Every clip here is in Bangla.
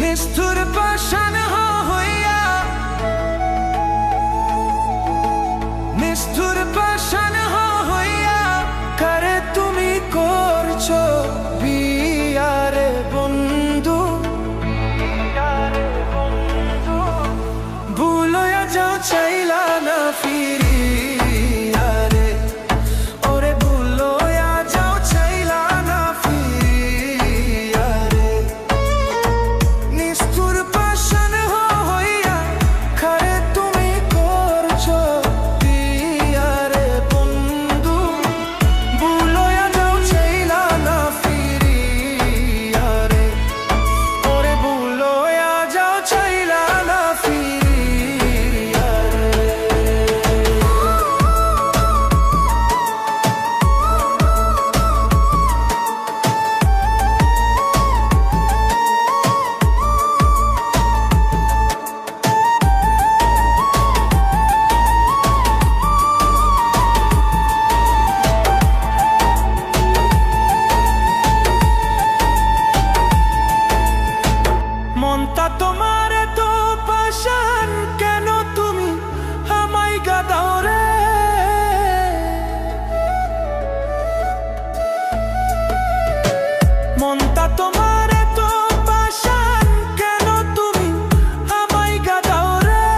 নিষ্ঠুর পাষাণ হইয়া, নিষ্ঠুর পাষাণ হইয়া কারে তুমি করছো বিয়ারে বন্ধু। ভুলয়া যাও চাইলা না ফিরিয়া রে, ওরে ভুলয়া যাও চাইলা না ফিরিয়া রে। নিষ্ঠুর পাষাণ হইয়া কারে তুমি করছো বিয়ারে বন্ধু। ভুলয়া যাও চাইলা না ফিরিয়া রে, ওরে ভুলয়া যাও চাইলা না ফিরিয়া রে। মনটা তোমার তো পাষাণ, কেন তুমি আমায় গাদাও রে? মনটা তোমার তো পাষাণ, কেন তুমি আমায় গাদাও রে?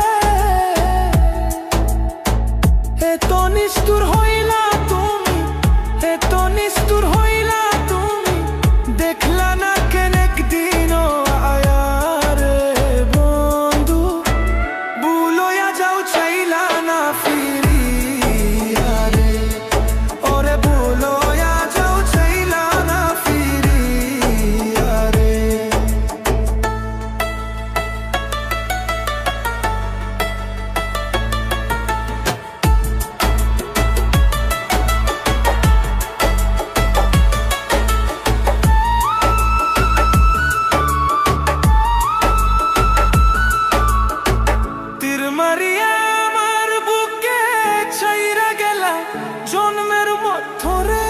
এত নিষ্ঠুর হইলা তুমি, এত নিষ্ঠুর হইলা তুমি, দেখলা না কেন একদিনও আয়া রে বন্ধু। ভুলয়া যাও চাইলা না ফিরিয়া রে, ওরে ভুলয়া যাও চাইলা না ফিরিয়া রে। তীর মারিয়া আমার বুকে ছাইরা গেলা জন্মের মধ্যরে।